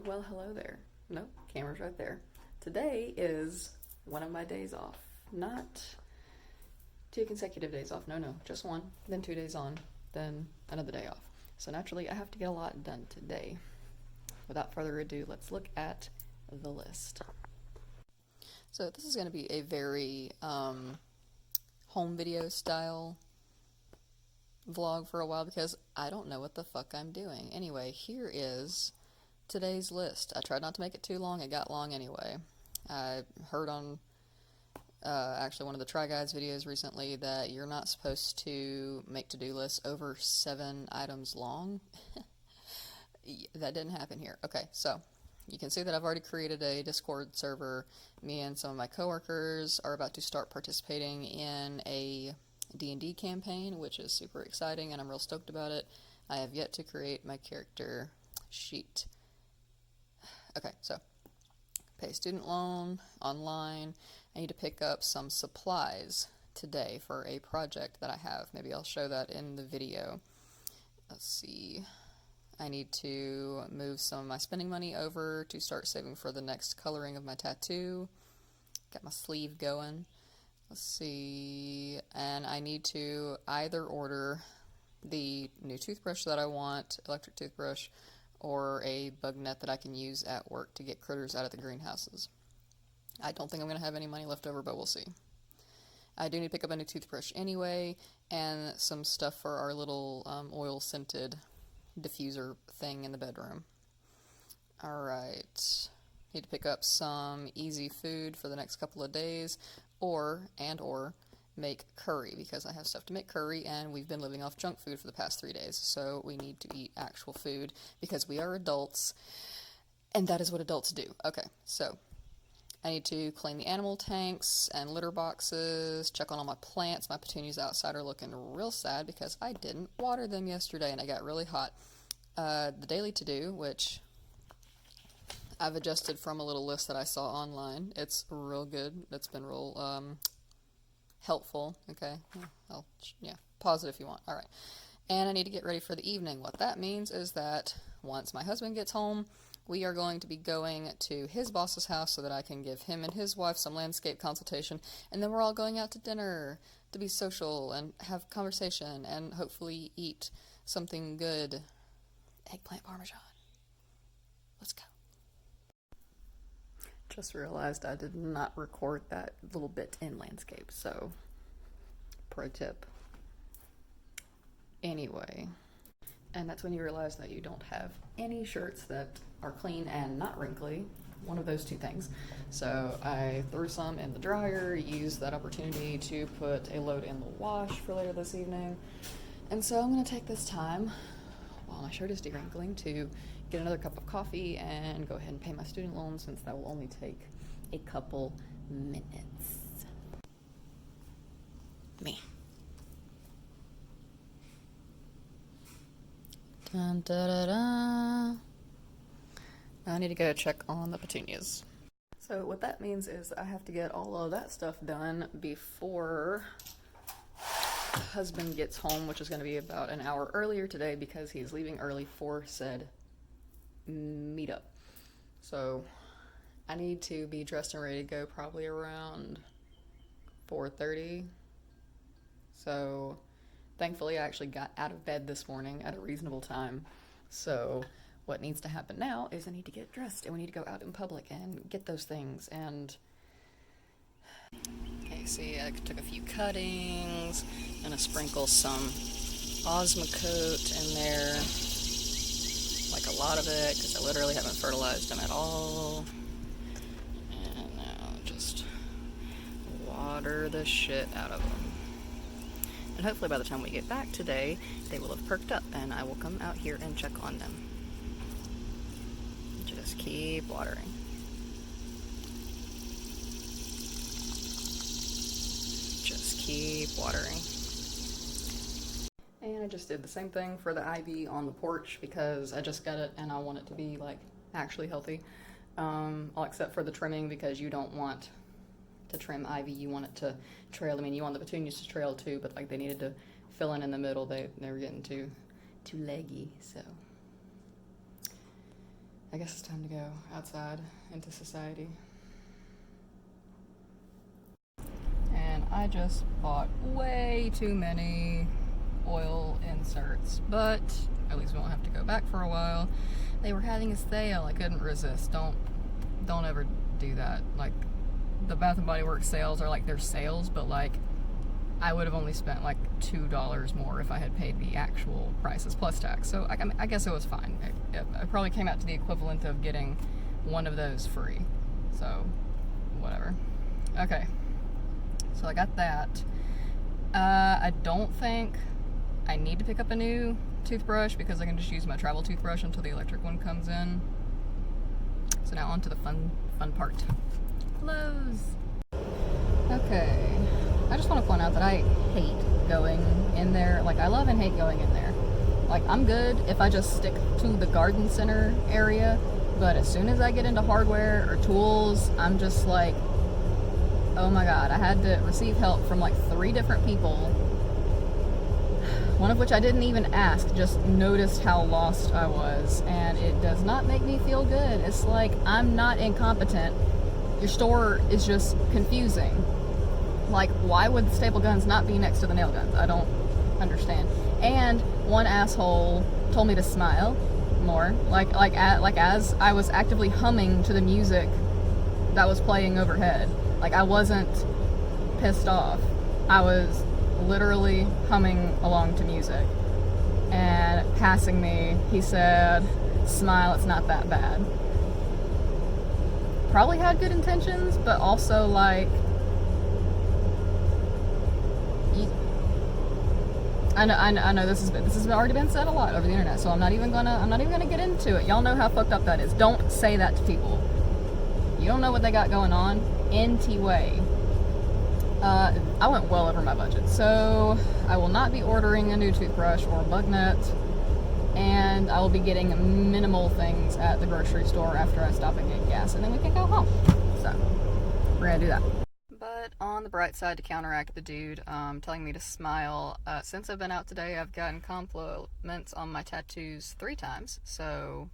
Well, hello there. No, camera's right there. Today is one of my days off. Not 2 consecutive days off. No, just one. Then 2 days on. Then another day off. So naturally, I have to get a lot done today. Without further ado, let's look at the list. So this is going to be a very home video style vlog for a while because I don't know what the fuck I'm doing. Anyway, here is today's list. I tried not to make it too long. It got long anyway. I heard on actually one of the Try Guides videos recently that you're not supposed to make to-do lists over 7 items long. That didn't happen here. Okay, so you can see that I've already created a Discord server. Me and some of my coworkers are about to start participating in a D&D campaign, which is super exciting and I'm real stoked about it. I have yet to create my character sheet. Okay, so pay student loan, online. I need to pick up some supplies today for a project that I have. Maybe I'll show that in the video. Let's see. I need to move some of my spending money over to start saving for the next coloring of my tattoo. Got my sleeve going. Let's see. And I need to either order the new toothbrush that I want, electric toothbrush, or a bug net that I can use at work to get critters out of the greenhouses. I don't think I'm going to have any money left over, but we'll see. I do need to pick up a new toothbrush anyway, and some stuff for our little oil-scented diffuser thing in the bedroom. Alright. Need to pick up some easy food for the next couple of days, or make curry, because I have stuff to make curry, and we've been living off junk food for the past 3 days, so we need to eat actual food, because we are adults, and that is what adults do. Okay, so I need to clean the animal tanks and litter boxes, check on all my plants. My petunias outside are looking real sad because I didn't water them yesterday, and I got really hot. The daily to-do, which I've adjusted from a little list that I saw online. It's real good. It's been real helpful. Okay, pause it if you want. All right, and I need to get ready for the evening. What that means is that once my husband gets home, we are going to be going to his boss's house so that I can give him and his wife some landscape consultation, and then we're all going out to dinner to be social and have conversation and hopefully eat something good. Eggplant parmesan. Let's go. Just realized I did not record that little bit in landscape, so pro tip. Anyway, and that's when you realize that you don't have any shirts that are clean and not wrinkly. One of those two things. So I threw some in the dryer, used that opportunity to put a load in the wash for later this evening. And so I'm going to take this time, while my shirt is de-wrinkling, to get another cup of coffee and go ahead and pay my student loan, since that will only take a couple minutes. Me. Dun, da, da, da. I need to go check on the petunias. So what that means is I have to get all of that stuff done before husband gets home, which is going to be about an hour earlier today because he's leaving early for said meetup. So I need to be dressed and ready to go probably around 4:30. So thankfully I actually got out of bed this morning at a reasonable time. So what needs to happen now is I need to get dressed and we need to go out in public and get those things. And okay, see, I took a few cuttings. I'm gonna sprinkle some Osmocote in there, like a lot of it, because I literally haven't fertilized them at all. And now just water the shit out of them. And hopefully by the time we get back today, they will have perked up and I will come out here and check on them. Just keep watering. Just keep watering. And I just did the same thing for the ivy on the porch because I just got it and I want it to be like actually healthy. All except for the trimming, because you don't want to trim ivy, you want it to trail. I mean, you want the petunias to trail too, but like they needed to fill in the middle. They were getting too leggy, so I guess it's time to go outside into society. And I just bought way too many oil inserts, but at least we won't have to go back for a while. They were having a sale. I couldn't resist. Don't ever do that. Like, the Bath and Body Works sales are like their sales, but like I would have only spent like $2 more if I had paid the actual prices plus tax. So I guess it was fine. It probably came out to the equivalent of getting one of those free. So whatever. Okay. So I got that. I don't think I need to pick up a new toothbrush because I can just use my travel toothbrush until the electric one comes in. So now on to the fun part. Clothes. Okay. I just want to point out that I hate going in there. Like, I love and hate going in there. Like, I'm good if I just stick to the garden center area, but as soon as I get into hardware or tools, I'm just like, oh my god, I had to receive help from like 3 different people, one of which I didn't even ask, just noticed how lost I was, and it does not make me feel good. It's like, I'm not incompetent. Your store is just confusing. Like, why would the staple guns not be next to the nail guns? I don't understand. And one asshole told me to smile more, like as I was actively humming to the music that was playing overhead. Like, I wasn't pissed off. I was literally humming along to music. And passing me, he said, "Smile, it's not that bad." Probably had good intentions, but also like, I know this has already been said a lot over the internet, so I'm not even gonna get into it. Y'all know how fucked up that is. Don't say that to people. You don't know what they got going on. Anyway, I went well over my budget, so I will not be ordering a new toothbrush or a bug net, and I will be getting minimal things at the grocery store after I stop and get gas, and then we can go home. So we're gonna do that. But on the bright side, to counteract the dude telling me to smile, since I've been out today, I've gotten compliments on my tattoos 3 times. So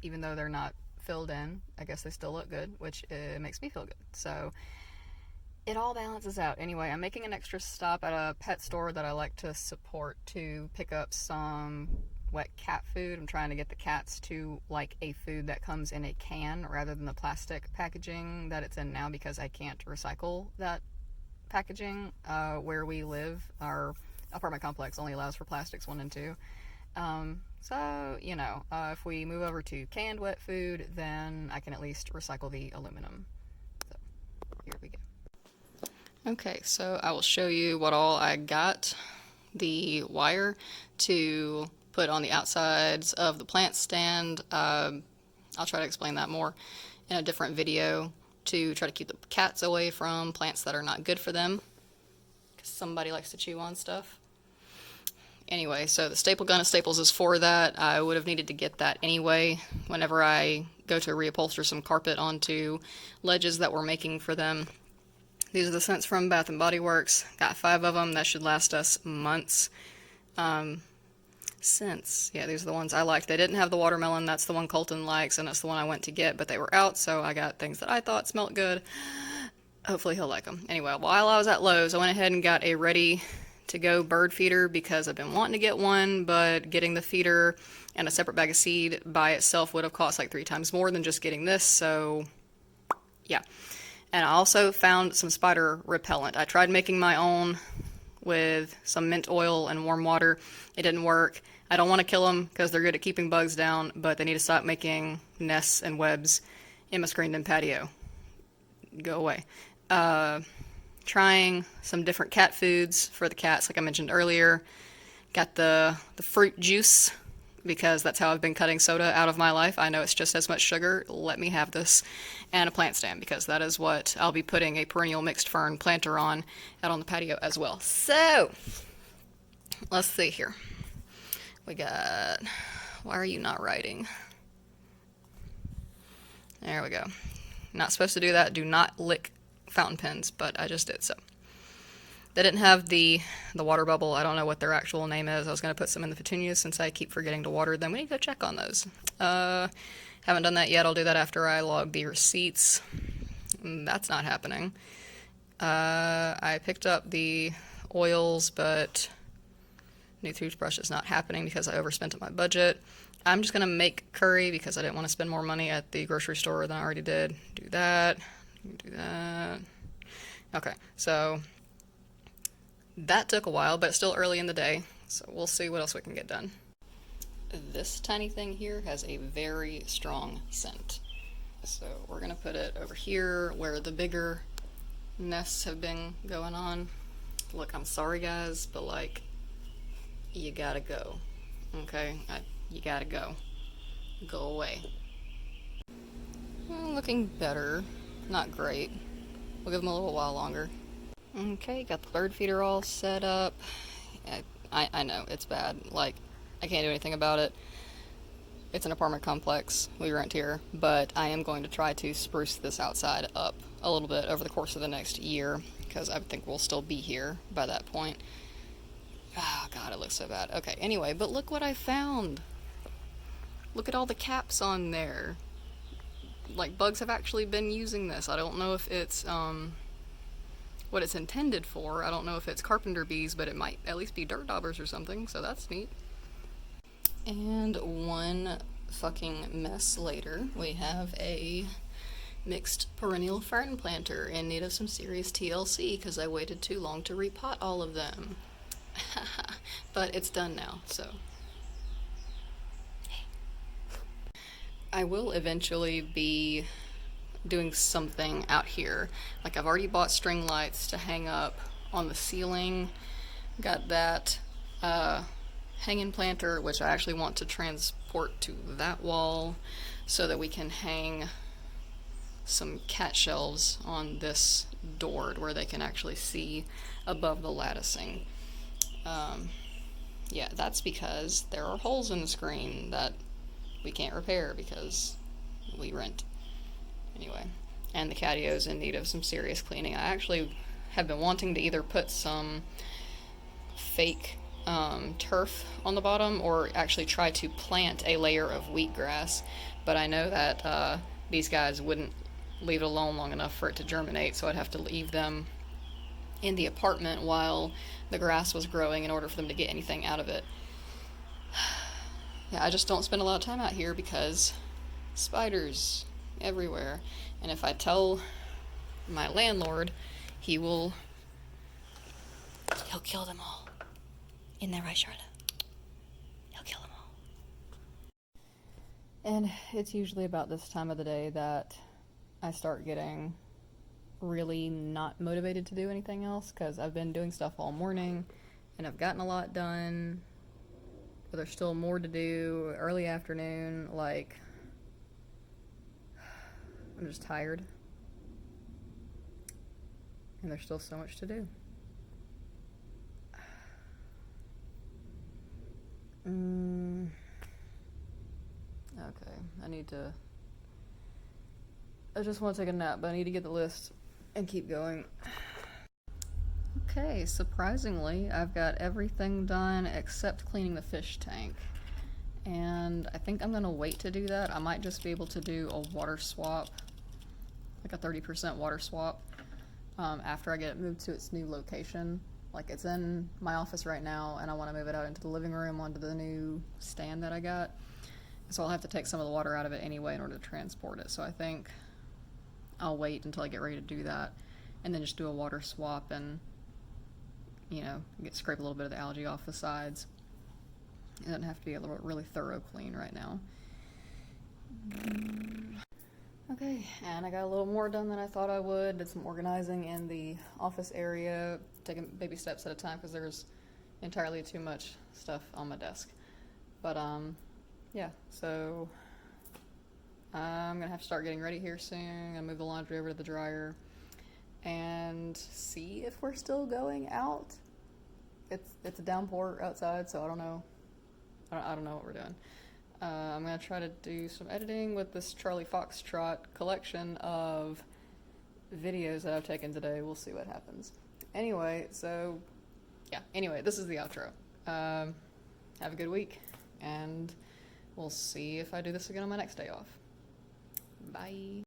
even though they're not filled in, I guess they still look good, which makes me feel good. So it all balances out. Anyway, I'm making an extra stop at a pet store that I like to support to pick up some wet cat food. I'm trying to get the cats to like a food that comes in a can rather than the plastic packaging that it's in now, because I can't recycle that packaging where we live. Our apartment complex only allows for plastics 1 and 2. So, you know, if we move over to canned wet food, then I can at least recycle the aluminum. So, here we go. Okay, so I will show you what all I got. The wire to put on the outsides of the plant stand. I'll try to explain that more in a different video to try to keep the cats away from plants that are not good for them, because somebody likes to chew on stuff. Anyway, so the staple gun of Staples is for that. I would have needed to get that anyway whenever I go to reupholster some carpet onto ledges that we're making for them. These are the scents from Bath and Body Works. Got 5 of them. That should last us months. Scents. Yeah, these are the ones I liked. They didn't have the watermelon. That's the one Colton likes, and that's the one I went to get, but they were out, so I got things that I thought smelled good. Hopefully he'll like them. Anyway, while I was at Lowe's, I went ahead and got a ready-to-go bird feeder because I've been wanting to get one, but getting the feeder and a separate bag of seed by itself would have cost like 3 times more than just getting this, so yeah. And I also found some spider repellent. I tried making my own with some mint oil and warm water. It didn't work. I don't want to kill them because they're good at keeping bugs down, but they need to stop making nests and webs in my screened-in patio. Go away. Trying some different cat foods for the cats, like I mentioned earlier. Got the fruit juice, because that's how I've been cutting soda out of my life. I know it's just as much sugar. Let me have this. And a plant stand, because that is what I'll be putting a perennial mixed fern planter on out on the patio as well. So, let's see here. We got... Why are you not writing? There we go. Not supposed to do that. Do not lick fountain pens, but I just did so. They didn't have the water bubble. I don't know what their actual name is. I was going to put some in the petunias since I keep forgetting to water them. We need to go check on those. Haven't done that yet. I'll do that after I log the receipts. That's not happening. I picked up the oils, but new toothbrush is not happening because I overspent at my budget. I'm just gonna make curry because I didn't want to spend more money at the grocery store than I already did. Do that. Do that. Okay, so that took a while, but it's still early in the day, so we'll see what else we can get done. This tiny thing here has a very strong scent. So we're gonna put it over here where the bigger nests have been going on. Look, I'm sorry guys, but like, you gotta go. Okay? You gotta go. Go away. Looking better. Not great. We'll give them a little while longer. Okay, got the bird feeder all set up. I know, it's bad. Like, I can't do anything about it. It's an apartment complex we rent here, but I am going to try to spruce this outside up a little bit over the course of the next year, because I think we'll still be here by that point. Oh god, it looks so bad. Okay, anyway, but look what I found! Look at all the caps on there. Like, bugs have actually been using this. I don't know if it's, what it's intended for. I don't know if it's carpenter bees, but it might at least be dirt daubers or something, so that's neat. And one fucking mess later, we have a mixed perennial fern planter in need of some serious TLC because I waited too long to repot all of them. But it's done now, so. I will eventually be doing something out here. Like, I've already bought string lights to hang up on the ceiling. Got that hanging planter, which I actually want to transport to that wall so that we can hang some cat shelves on this door where they can actually see above the latticing. Yeah, that's because there are holes in the screen that we can't repair because we rent. Anyway, and the catio's in need of some serious cleaning. I actually have been wanting to either put some fake turf on the bottom or actually try to plant a layer of wheatgrass, but I know that these guys wouldn't leave it alone long enough for it to germinate, so I'd have to leave them in the apartment while the grass was growing in order for them to get anything out of it. Yeah, I just don't spend a lot of time out here because spiders everywhere, and if I tell my landlord, he'll kill them all. Isn't that right, Charlotte? He'll kill them all. And it's usually about this time of the day that I start getting really not motivated to do anything else because I've been doing stuff all morning and I've gotten a lot done, but there's still more to do. Early afternoon, like, I'm just tired and there's still so much to do. Okay, I just want to take a nap, but I need to get the list and keep going. Okay, surprisingly, I've got everything done except cleaning the fish tank. And I think I'm gonna wait to do that. I might just be able to do a water swap, like a 30% water swap, after I get it moved to its new location. Like, it's in my office right now, and I want to move it out into the living room onto the new stand that I got. So I'll have to take some of the water out of it anyway in order to transport it. So I think I'll wait until I get ready to do that, and then just do a water swap and, you know, scrape a little bit of the algae off the sides. It doesn't have to be a really thorough clean right now. Okay, and I got a little more done than I thought I would. Did some organizing in the office area, taking baby steps at a time because there's entirely too much stuff on my desk. But yeah, so I'm gonna have to start getting ready here soon. I'm gonna move the laundry over to the dryer and see if we're still going out. It's a downpour outside, so I don't know what we're doing. I'm gonna try to do some editing with this Charlie Foxtrot collection of videos that I've taken today. We'll see what happens. Anyway, so yeah, this is the outro. Have a good week, and we'll see if I do this again on my next day off. Bye.